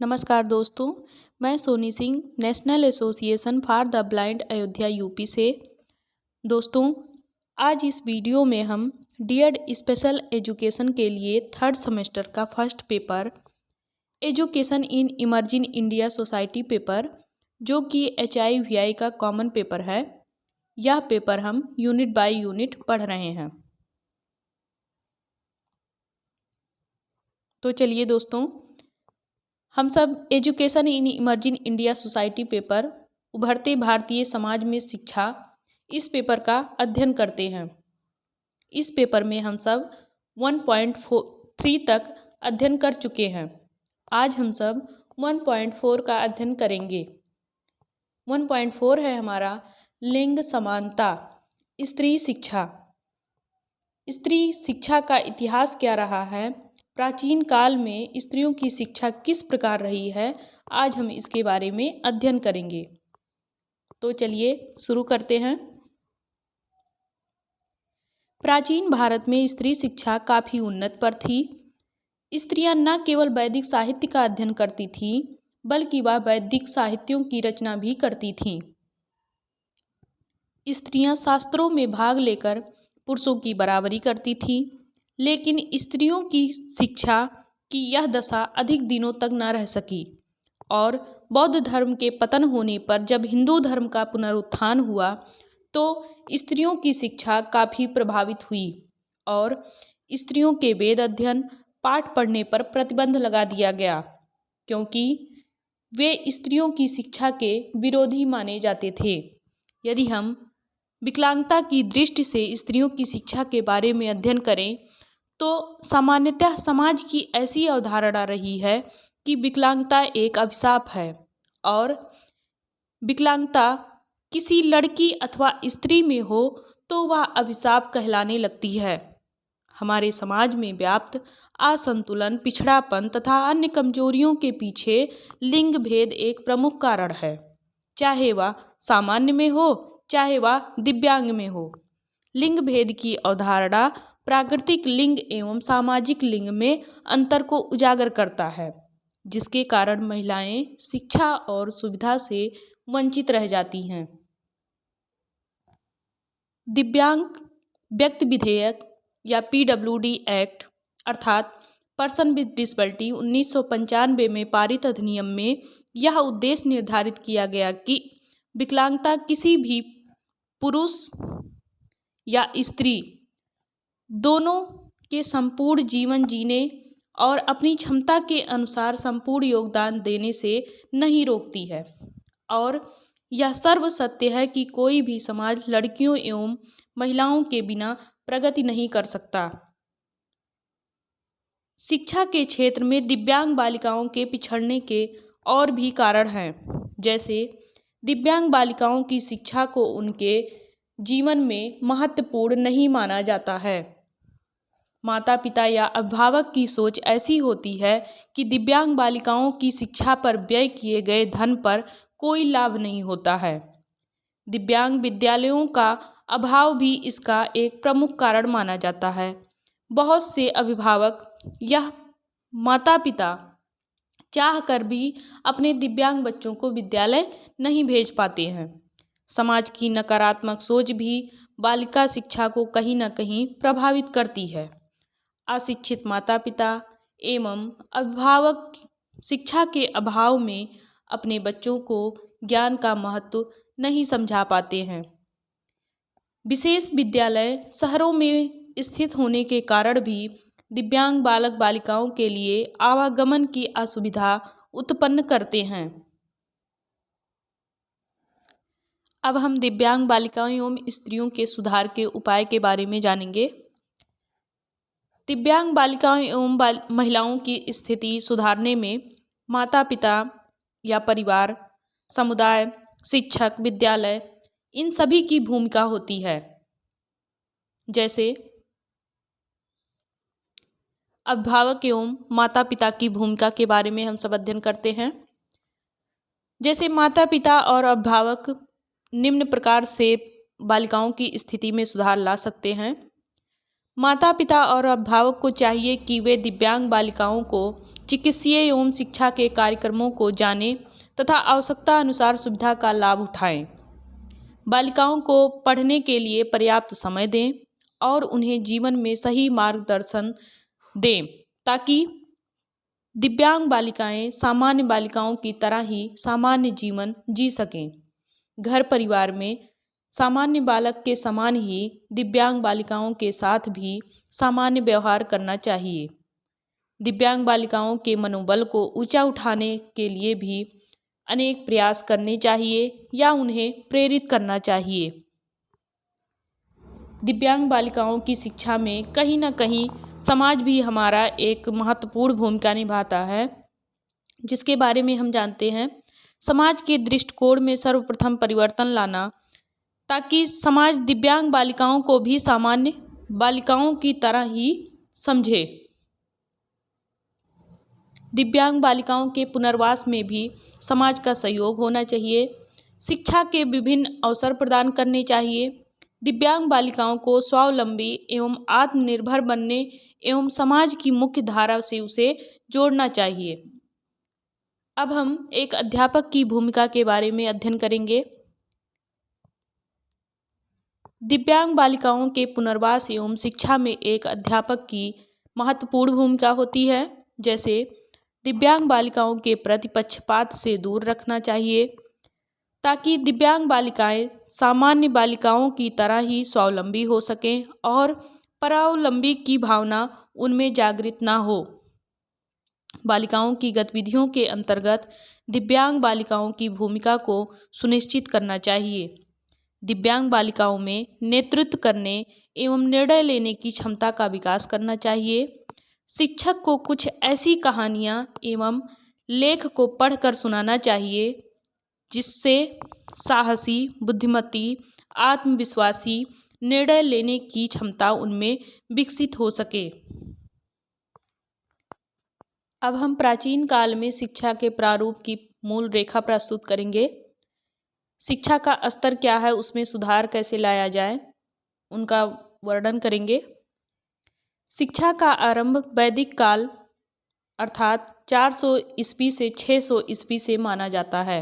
नमस्कार दोस्तों, मैं Soni Singh national association for the blind Ayodhya UP से। दोस्तों, आज इस वीडियो में हम डीएड स्पेशल एजुकेशन के लिए थर्ड सेमेस्टर का first paper education in emerging India society paper, जो कि HIVI का कॉमन पेपर है, यह पेपर हम यूनिट बाय यूनिट पढ़ रहे हैं। तो चलिए दोस्तों, हम सब education in emerging India society paper उभरते भारतीय समाज में शिक्षा इस पेपर का अध्ययन करते हैं। इस पेपर में हम सब 1.3 तक अध्ययन कर चुके हैं। आज हम सब 1.4 का अध्ययन करेंगे। 1.4 है हमारा लिंग समानता, स्त्री शिक्षा। स्त्री शिक्षा का इतिहास क्या रहा है, प्राचीन काल में स्त्रियों की शिक्षा किस प्रकार रही है, आज हम इसके बारे में अध्ययन करेंगे। तो चलिए शुरू करते हैं। प्राचीन भारत में स्त्री शिक्षा काफ़ी उन्नत पर थी। स्त्रियां न केवल वैदिक साहित्य का अध्ययन करती थीं, बल्कि वह वैदिक साहित्यों की रचना भी करती थीं। स्त्रियां शास्त्रों में भाग लेकर पुरुषों की बराबरी करती थीं, लेकिन स्त्रियों की शिक्षा की यह दशा अधिक दिनों तक न रह सकी और बौद्ध धर्म के पतन होने पर जब हिंदू धर्म का पुनरुत्थान हुआ तो स्त्रियों की शिक्षा काफ़ी प्रभावित हुई और स्त्रियों के वेद अध्ययन पाठ पढ़ने पर प्रतिबंध लगा दिया गया, क्योंकि वे स्त्रियों की शिक्षा के विरोधी माने जाते थे। यदि हम विकलांगता की दृष्टि से स्त्रियों की शिक्षा के बारे में अध्ययन करें तो सामान्यतः समाज की ऐसी अवधारणा रही है कि विकलांगता एक अभिशाप है और विकलांगता किसी लड़की अथवा स्त्री में हो तो वह अभिशाप कहलाने लगती है। हमारे समाज में व्याप्त असंतुलन, पिछड़ापन तथा अन्य कमजोरियों के पीछे लिंग भेद एक प्रमुख कारण है, चाहे वह सामान्य में हो चाहे वह दिव्यांग में हो। लिंग भेद की अवधारणा प्राकृतिक लिंग एवं सामाजिक लिंग में अंतर को उजागर करता है, जिसके कारण महिलाएं शिक्षा और सुविधा से वंचित रह जाती हैं। दिव्यांग व्यक्ति विधेयक या PWD एक्ट अर्थात पर्सन विद डिसेबिलिटी 1995 में पारित अधिनियम में यह उद्देश्य निर्धारित किया गया कि विकलांगता किसी भी पुरुष या स्त्री दोनों के संपूर्ण जीवन जीने और अपनी क्षमता के अनुसार संपूर्ण योगदान देने से नहीं रोकती है और यह सर्वसत्य है कि कोई भी समाज लड़कियों एवं महिलाओं के बिना प्रगति नहीं कर सकता। शिक्षा के क्षेत्र में दिव्यांग बालिकाओं के पिछड़ने के और भी कारण हैं, जैसे दिव्यांग बालिकाओं की शिक्षा को उनके जीवन में महत्वपूर्ण नहीं माना जाता है। माता पिता या अभिभावक की सोच ऐसी होती है कि दिव्यांग बालिकाओं की शिक्षा पर व्यय किए गए धन पर कोई लाभ नहीं होता है। दिव्यांग विद्यालयों का अभाव भी इसका एक प्रमुख कारण माना जाता है। बहुत से अभिभावक या माता पिता चाहकर भी अपने दिव्यांग बच्चों को विद्यालय नहीं भेज पाते हैं। समाज की नकारात्मक सोच भी बालिका शिक्षा को कहीं न कहीं प्रभावित करती है। अशिक्षित माता पिता एवं अभिभावक शिक्षा के अभाव में अपने बच्चों को ज्ञान का महत्व नहीं समझा पाते हैं। विशेष विद्यालय शहरों में स्थित होने के कारण भी दिव्यांग बालक बालिकाओं के लिए आवागमन की असुविधा उत्पन्न करते हैं। अब हम दिव्यांग बालिकाओं एवं स्त्रियों के सुधार के उपाय के बारे में जानेंगे। दिव्यांग बालिकाओं एवं महिलाओं की स्थिति सुधारने में माता पिता या परिवार, समुदाय, शिक्षक, विद्यालय, इन सभी की भूमिका होती है। जैसे अभिभावक एवं माता पिता की भूमिका के बारे में हम सब अध्ययन करते हैं। जैसे माता पिता और अभिभावक निम्न प्रकार से बालिकाओं की स्थिति में सुधार ला सकते हैं। माता पिता और अभिभावक को चाहिए कि वे दिव्यांग बालिकाओं को चिकित्सीय एवं शिक्षा के कार्यक्रमों को जानें तथा आवश्यकता अनुसार सुविधा का लाभ उठाएं। बालिकाओं को पढ़ने के लिए पर्याप्त समय दें और उन्हें जीवन में सही मार्गदर्शन दें ताकि दिव्यांग बालिकाएं सामान्य बालिकाओं की तरह ही सामान्य जीवन जी सकें। घर परिवार में सामान्य बालक के समान ही दिव्यांग बालिकाओं के साथ भी सामान्य व्यवहार करना चाहिए। दिव्यांग बालिकाओं के मनोबल को ऊंचा उठाने के लिए भी अनेक प्रयास करने चाहिए या उन्हें प्रेरित करना चाहिए। दिव्यांग बालिकाओं की शिक्षा में कहीं ना कहीं समाज भी हमारा एक महत्वपूर्ण भूमिका निभाता है, जिसके बारे में हम जानते हैं। समाज के दृष्टिकोण में सर्वप्रथम परिवर्तन लाना ताकि समाज दिव्यांग बालिकाओं को भी सामान्य बालिकाओं की तरह ही समझे। दिव्यांग बालिकाओं के पुनर्वास में भी समाज का सहयोग होना चाहिए। शिक्षा के विभिन्न अवसर प्रदान करने चाहिए। दिव्यांग बालिकाओं को स्वावलंबी एवं आत्मनिर्भर बनने एवं समाज की मुख्य धारा से उसे जोड़ना चाहिए। अब हम एक अध्यापक की भूमिका के बारे में अध्ययन करेंगे। दिव्यांग बालिकाओं के पुनर्वास एवं शिक्षा में एक अध्यापक की महत्वपूर्ण भूमिका होती है। जैसे दिव्यांग बालिकाओं के प्रति पक्षपात से दूर रखना चाहिए ताकि दिव्यांग बालिकाएं सामान्य बालिकाओं की तरह ही स्वावलंबी हो सकें और परावलंबी की भावना उनमें जागृत ना हो। बालिकाओं की गतिविधियों के अंतर्गत दिव्यांग बालिकाओं की भूमिका को सुनिश्चित करना चाहिए। दिव्यांग बालिकाओं में नेतृत्व करने एवं निर्णय लेने की क्षमता का विकास करना चाहिए। शिक्षक को कुछ ऐसी कहानियाँ एवं लेख को पढ़कर सुनाना चाहिए जिससे साहसी, बुद्धिमती, आत्मविश्वासी निर्णय लेने की क्षमता उनमें विकसित हो सके। अब हम प्राचीन काल में शिक्षा के प्रारूप की मूल रेखा प्रस्तुत करेंगे। शिक्षा का स्तर क्या है, उसमें सुधार कैसे लाया जाए, उनका वर्णन करेंगे। शिक्षा का आरंभ वैदिक काल अर्थात 400 ईस्वी से 600 ईस्वी से माना जाता है,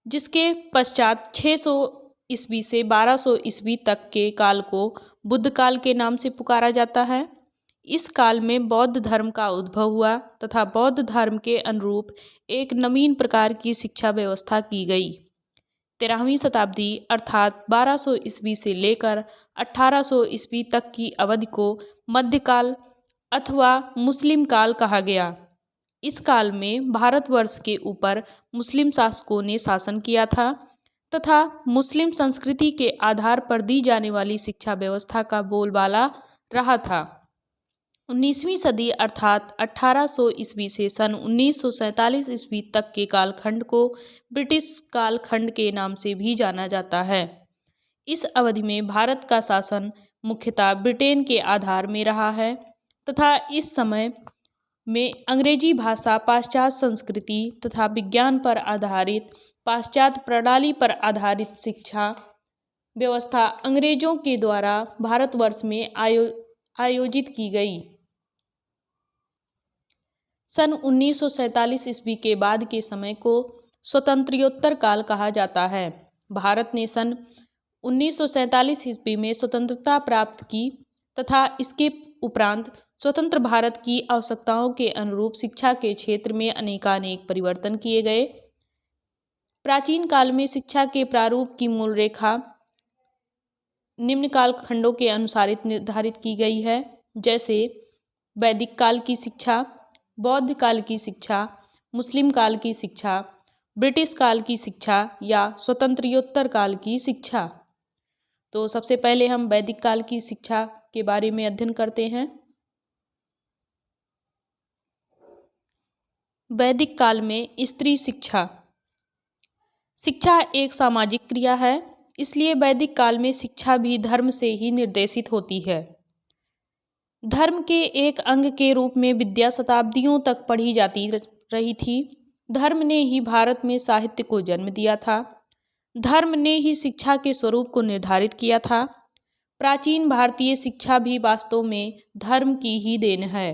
जिसके पश्चात 600 ईस्वी से 1200 ईस्वी तक के काल को बुद्ध काल के नाम से पुकारा जाता है। इस काल में बौद्ध धर्म का उद्भव हुआ तथा बौद्ध धर्म के अनुरूप एक नवीन प्रकार की शिक्षा व्यवस्था की गई। 13वीं शताब्दी अर्थात 1200 ईस्वी से लेकर 1800 ईस्वी तक की अवधि को मध्यकाल अथवा मुस्लिम काल कहा गया। इस काल में भारतवर्ष के ऊपर मुस्लिम शासकों ने शासन किया था तथा मुस्लिम संस्कृति के आधार पर दी जाने वाली शिक्षा व्यवस्था का बोलबाला रहा था। 19वीं सदी अर्थात 1800 ईस्वी से सन 1947 ईस्वी तक के कालखंड को ब्रिटिश कालखंड के नाम से भी जाना जाता है। इस अवधि में भारत का शासन मुख्यतः ब्रिटेन के आधार में रहा है तथा इस समय में अंग्रेजी भाषा, पाश्चात्य संस्कृति तथा विज्ञान पर आधारित पाश्चात्य प्रणाली पर आधारित शिक्षा व्यवस्था अंग्रेजों के द्वारा भारतवर्ष में आयोजित की गई। सन 1947 ईस्वी के बाद के समय को स्वतंत्रोत्तर काल कहा जाता है। भारत ने सन 1947 ईस्वी में स्वतंत्रता प्राप्त की तथा इसके उपरांत स्वतंत्र भारत की आवश्यकताओं के अनुरूप शिक्षा के क्षेत्र में अनेकानेक परिवर्तन किए गए। प्राचीन काल में शिक्षा के प्रारूप की मूल रेखा निम्न कालखंडों के अनुसार निर्धारित की गई है, जैसे वैदिक काल की शिक्षा, बौद्ध काल की शिक्षा, मुस्लिम काल की शिक्षा, ब्रिटिश काल की शिक्षा या स्वतंत्रोत्तर काल की शिक्षा। तो सबसे पहले हम वैदिक काल की शिक्षा के बारे में अध्ययन करते हैं। वैदिक काल में स्त्री शिक्षा। शिक्षा एक सामाजिक क्रिया है, इसलिए वैदिक काल में शिक्षा भी धर्म से ही निर्देशित होती है। धर्म के एक अंग के रूप में विद्या शताब्दियों तक पढ़ी जाती रही थी। धर्म ने ही भारत में साहित्य को जन्म दिया था। धर्म ने ही शिक्षा के स्वरूप को निर्धारित किया था। प्राचीन भारतीय शिक्षा भी वास्तव में धर्म की ही देन है,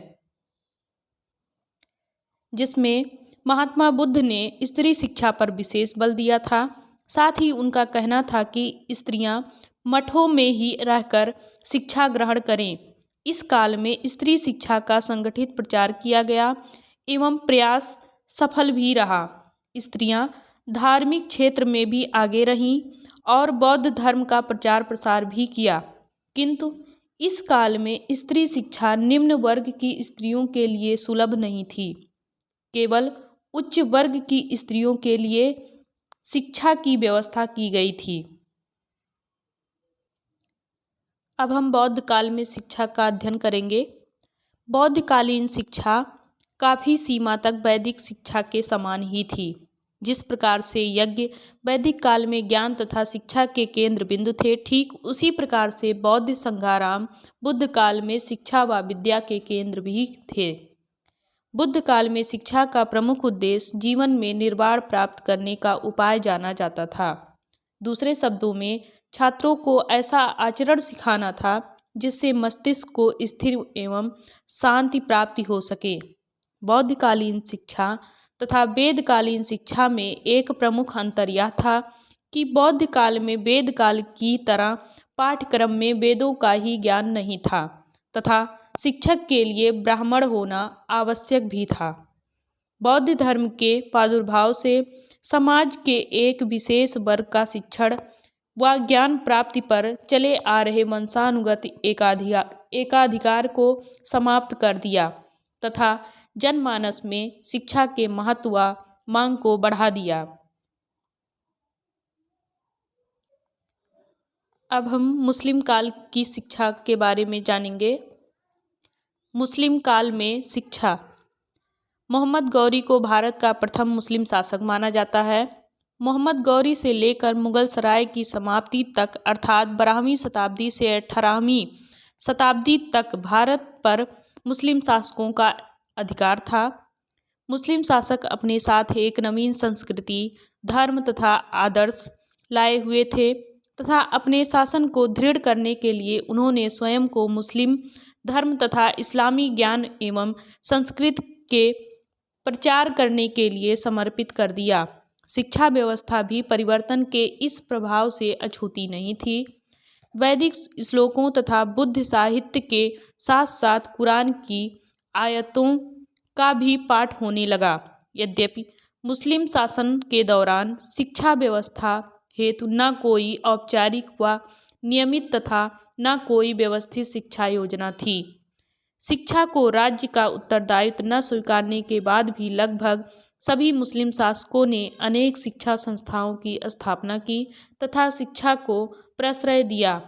जिसमें महात्मा बुद्ध ने स्त्री शिक्षा पर विशेष बल दिया था। साथ ही उनका कहना था कि स्त्रियां मठों में ही रहकर शिक्षा ग्रहण करें। इस काल में स्त्री शिक्षा का संगठित प्रचार किया गया एवं प्रयास सफल भी रहा। स्त्रियां धार्मिक क्षेत्र में भी आगे रहीं और बौद्ध धर्म का प्रचार प्रसार भी किया, किंतु इस काल में स्त्री शिक्षा निम्न वर्ग की स्त्रियों के लिए सुलभ नहीं थी। केवल उच्च वर्ग की स्त्रियों के लिए शिक्षा की व्यवस्था की गई थी। अब हम बौद्ध काल में शिक्षा का अध्ययन करेंगे। बौद्धकालीन शिक्षा काफ़ी सीमा तक वैदिक शिक्षा के समान ही थी। जिस प्रकार से यज्ञ वैदिक काल में ज्ञान तथा शिक्षा के केंद्र बिंदु थे, ठीक उसी प्रकार से बौद्ध संघाराम बुद्ध काल में शिक्षा व विद्या के केंद्र भी थे। बुद्ध काल में शिक्षा का प्रमुख उद्देश्य जीवन में निर्वाण प्राप्त करने का उपाय जाना जाता था। दूसरे शब्दों में छात्रों को ऐसा आचरण सिखाना था जिससे मस्तिष्क को स्थिर एवं शांति प्राप्ति हो सके। बौद्धकालीन शिक्षा तथा वेदकालीन शिक्षा में एक प्रमुख अंतर यह था कि बौद्ध काल में वेद काल की तरह पाठ्यक्रम में वेदों का ही ज्ञान नहीं था तथा शिक्षक के लिए ब्राह्मण होना आवश्यक भी था। बौद्ध धर्म के प्रादुर्भाव से समाज के एक विशेष वर्ग का शिक्षण व ज्ञान प्राप्ति पर चले आ रहे वंशानुगत एकाधिकार को समाप्त कर दिया तथा जनमानस में शिक्षा के महत्व व मांग को बढ़ा दिया। अब हम मुस्लिम काल की शिक्षा के बारे में जानेंगे। मुस्लिम काल में शिक्षा। मोहम्मद गौरी को भारत का प्रथम मुस्लिम शासक माना जाता है। मोहम्मद गौरी से लेकर मुगल सराय की समाप्ति तक अर्थात 12वीं शताब्दी से 18वीं शताब्दी तक भारत पर मुस्लिम शासकों का अधिकार था। मुस्लिम शासक अपने साथ एक नवीन संस्कृति, धर्म तथा आदर्श लाए हुए थे तथा अपने शासन को दृढ़ करने के लिए उन्होंने स्वयं को मुस्लिम धर्म तथा इस्लामी ज्ञान एवं संस्कृत के प्रचार करने के लिए समर्पित कर दिया। शिक्षा व्यवस्था भी परिवर्तन के इस प्रभाव से अछूती नहीं थी। वैदिक श्लोकों तथा बुद्ध साहित्य के साथ साथ कुरान की आयतों का भी पाठ होने लगा। यद्यपि मुस्लिम शासन के दौरान शिक्षा व्यवस्था हेतु न कोई औपचारिक व नियमित तथा न कोई व्यवस्थित शिक्षा योजना थी। शिक्षा को राज्य का उत्तरदायित्व न स्वीकारने के बाद भी लगभग सभी मुस्लिम शासकों ने अनेक शिक्षा संस्थाओं की स्थापना की तथा शिक्षा को प्रश्रय दिया।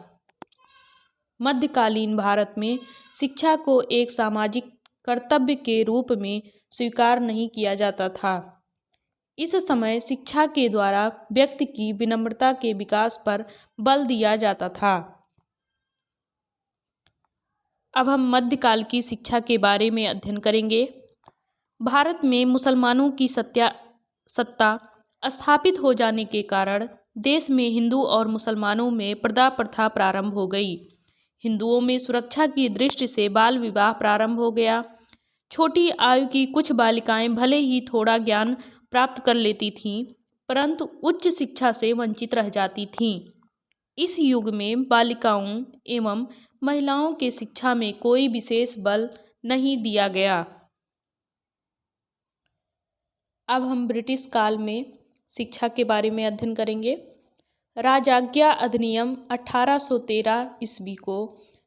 मध्यकालीन भारत में शिक्षा को एक सामाजिक कर्तव्य के रूप में स्वीकार नहीं किया जाता था। इस समय शिक्षा के द्वारा व्यक्ति की विनम्रता के विकास पर बल दिया जाता था। अब हम मध्यकाल की शिक्षा के बारे में अध्ययन करेंगे। भारत में मुसलमानों की सत्ता स्थापित हो जाने के कारण देश में हिंदू और मुसलमानों में पर्दा प्रथा प्रारंभ हो गई। हिंदुओं में सुरक्षा की दृष्टि से बाल विवाह प्रारंभ हो गया। छोटी आयु की कुछ बालिकाएं भले ही थोड़ा ज्ञान प्राप्त कर लेती थीं, परंतु उच्च शिक्षा से वंचित रह जाती थीं। इस युग में बालिकाओं एवं महिलाओं के शिक्षा में कोई विशेष बल नहीं दिया गया। अब हम ब्रिटिश काल में शिक्षा के बारे में अध्ययन करेंगे। राजाज्ञा अधिनियम 1813 ईस्वी को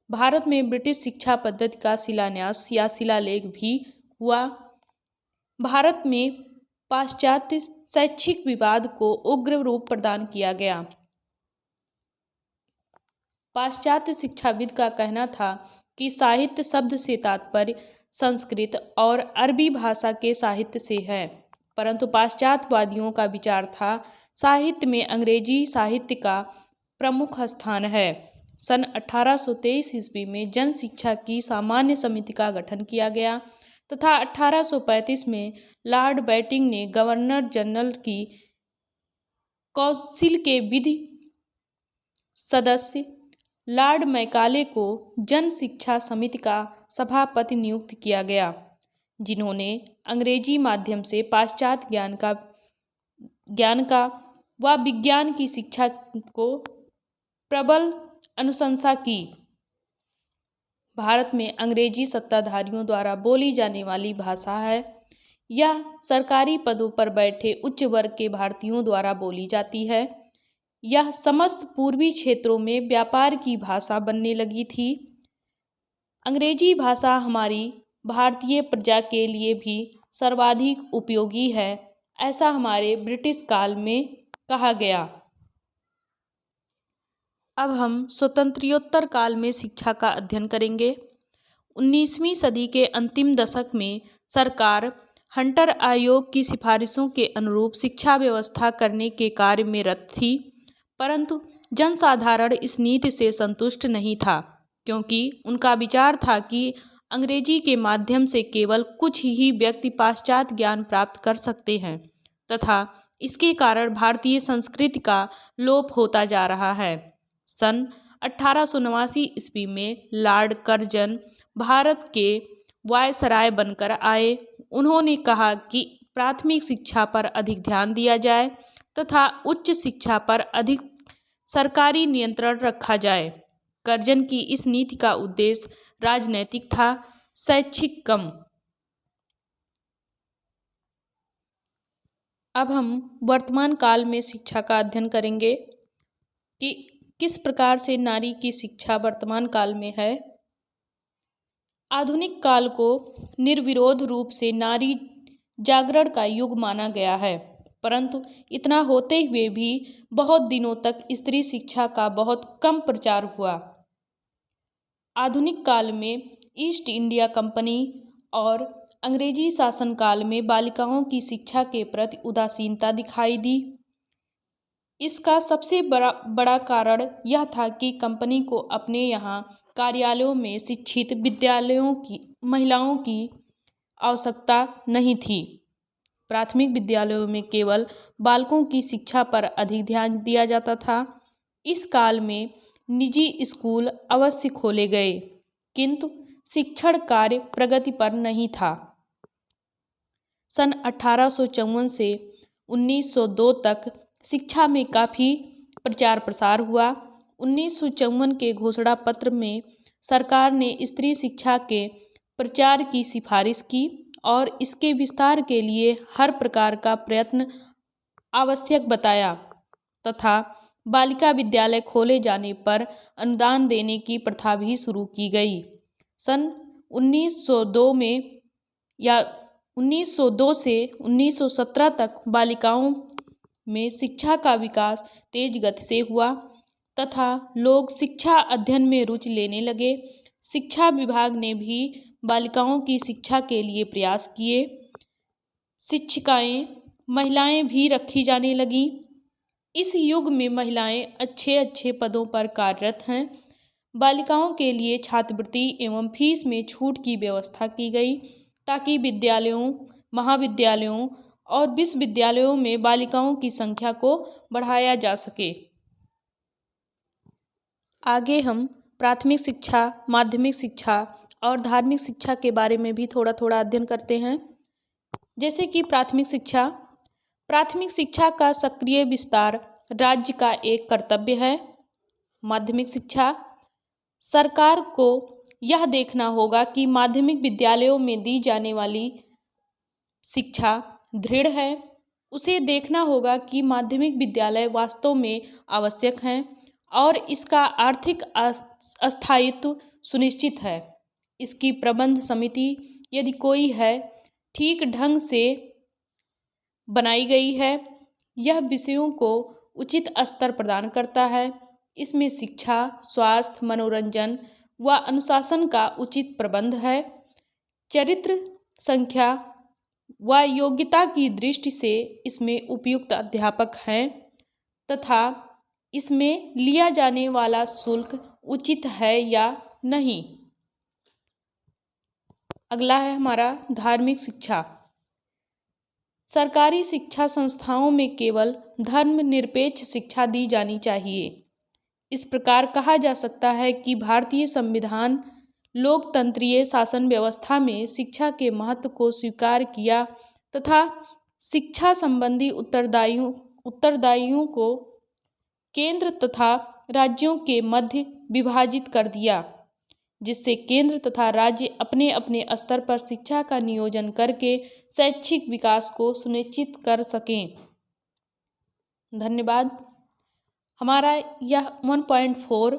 भारत में ब्रिटिश शिक्षा पद्धति का शिलान्यास या शिलालेख भी हुआ। भारत में पाश्चात्य शैक्षिक विवाद को उग्र रूप प्रदान किया गया। पाश्चात्य शिक्षाविद का कहना था कि साहित्य शब्द से तात्पर्य संस्कृत और अरबी भाषा के साहित्य से है, परंतु पाश्चात्यवादियों का विचार था साहित्य में अंग्रेजी साहित्य का प्रमुख स्थान है। सन 1823 ईस्वी में जन शिक्षा की सामान्य समिति का गठन किया गया तथा 1835 में लॉर्ड बैटिंग ने गवर्नर जनरल की काउंसिल के विधि सदस्य लॉर्ड मैकाले को जन शिक्षा समिति का सभापति नियुक्त किया गया, जिन्होंने अंग्रेजी माध्यम से पाश्चात्य ज्ञान का व विज्ञान की शिक्षा को प्रबल अनुशंसा की। भारत में अंग्रेजी सत्ताधारियों द्वारा बोली जाने वाली भाषा है। यह सरकारी पदों पर बैठे उच्च वर्ग के भारतीयों द्वारा बोली जाती है। यह समस्त पूर्वी क्षेत्रों में व्यापार की भाषा बनने लगी थी। अंग्रेजी भाषा हमारी भारतीय प्रजा के लिए भी सर्वाधिक उपयोगी है, ऐसा हमारे ब्रिटिश काल में कहा गया। अब हम स्वतंत्रोत्तर काल में शिक्षा का अध्ययन करेंगे। 19वीं सदी के अंतिम दशक में सरकार हंटर आयोग की सिफारिशों के अनुरूप शिक्षा व्यवस्था करने के कार्य में रत थी, परंतु जनसाधारण इस नीति से संतुष्ट नहीं था, क्योंकि उनका विचार था कि अंग्रेजी के माध्यम से केवल कुछ ही व्यक्ति पाश्चात्य ज्ञान प्राप्त कर सकते हैं तथा इसके कारण भारतीय संस्कृति का लोप होता जा रहा है। सन 1889 ईस्वी में लॉर्ड कर्जन भारत के वायसराय बनकर आए। उन्होंने कहा कि प्राथमिक शिक्षा पर अधिक ध्यान दिया जाए तथा उच्च शिक्षा पर अधिक सरकारी नियंत्रण रखा जाए। कर्जन की इस नीति का उद्देश्य राजनैतिक था, शैक्षिक कम। अब हम वर्तमान काल में शिक्षा का अध्ययन करेंगे कि किस प्रकार से नारी की शिक्षा वर्तमान काल में है। आधुनिक काल को निर्विरोध रूप से नारी जागरण का युग माना गया है, परंतु इतना होते हुए भी बहुत दिनों तक स्त्री शिक्षा का बहुत कम प्रचार हुआ। आधुनिक काल में ईस्ट इंडिया कंपनी और अंग्रेजी शासन काल में बालिकाओं की शिक्षा के प्रति उदासीनता दिखाई दी। इसका सबसे बड़ा कारण यह था कि कंपनी को अपने यहाँ कार्यालयों में शिक्षित महिलाओं की आवश्यकता नहीं थी। प्राथमिक विद्यालयों में केवल बालकों की शिक्षा पर अधिक ध्यान दिया जाता था। इस काल में निजी स्कूल अवश्य खोले गए, किंतु शिक्षण कार्य प्रगति पर नहीं था। सन 1854 से 1902 तक शिक्षा में काफ़ी प्रचार प्रसार हुआ। 1954 के घोषणा पत्र में सरकार ने स्त्री शिक्षा के प्रचार की सिफारिश की और इसके विस्तार के लिए हर प्रकार का प्रयत्न आवश्यक बताया तथा बालिका विद्यालय खोले जाने पर अनुदान देने की प्रथा भी शुरू की गई। सन 1902 से 1917 तक बालिकाओं में शिक्षा का विकास तेज गति से हुआ तथा लोग शिक्षा अध्ययन में रुचि लेने लगे। शिक्षा विभाग ने भी बालिकाओं की शिक्षा के लिए प्रयास किए। शिक्षिकाएं महिलाएं भी रखी जाने लगीं। इस युग में महिलाएं अच्छे पदों पर कार्यरत हैं। बालिकाओं के लिए छात्रवृत्ति एवं फीस में छूट की व्यवस्था की गई ताकि विद्यालयों, महाविद्यालयों और विश्वविद्यालयों में बालिकाओं की संख्या को बढ़ाया जा सके। आगे हम प्राथमिक शिक्षा, माध्यमिक शिक्षा और धार्मिक शिक्षा के बारे में भी थोड़ा अध्ययन करते हैं। जैसे कि प्राथमिक शिक्षा का सक्रिय विस्तार राज्य का एक कर्तव्य है। माध्यमिक शिक्षा, सरकार को यह देखना होगा कि माध्यमिक विद्यालयों में दी जाने वाली शिक्षा दृढ़ है। उसे देखना होगा कि माध्यमिक विद्यालय वास्तव में आवश्यक हैं और इसका आर्थिक स्थायित्व सुनिश्चित है। इसकी प्रबंध समिति यदि कोई है, ठीक ढंग से बनाई गई है। यह विषयों को उचित स्तर प्रदान करता है। इसमें शिक्षा, स्वास्थ्य, मनोरंजन व अनुशासन का उचित प्रबंध है। चरित्र, संख्या व योग्यता की दृष्टि से इसमें उपयुक्त अध्यापक हैं तथा इसमें लिया जाने वाला शुल्क उचित है या नहीं। अगला है हमारा धार्मिक शिक्षा। सरकारी शिक्षा संस्थाओं में केवल धर्मनिरपेक्ष शिक्षा दी जानी चाहिए। इस प्रकार कहा जा सकता है कि भारतीय संविधान लोकतंत्रीय शासन व्यवस्था में शिक्षा के महत्व को स्वीकार किया तथा शिक्षा संबंधी उत्तरदायियों को केंद्र तथा राज्यों के मध्य विभाजित कर दिया, जिससे केंद्र तथा राज्य अपने अपने स्तर पर शिक्षा का नियोजन करके शैक्षिक विकास को सुनिश्चित कर सकें। धन्यवाद। हमारा यह 1.4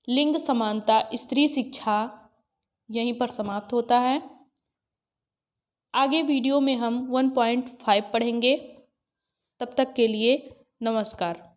लिंग समानता स्त्री शिक्षा यहीं पर समाप्त होता है। आगे वीडियो में हम 1.5 पढ़ेंगे। तब तक के लिए नमस्कार।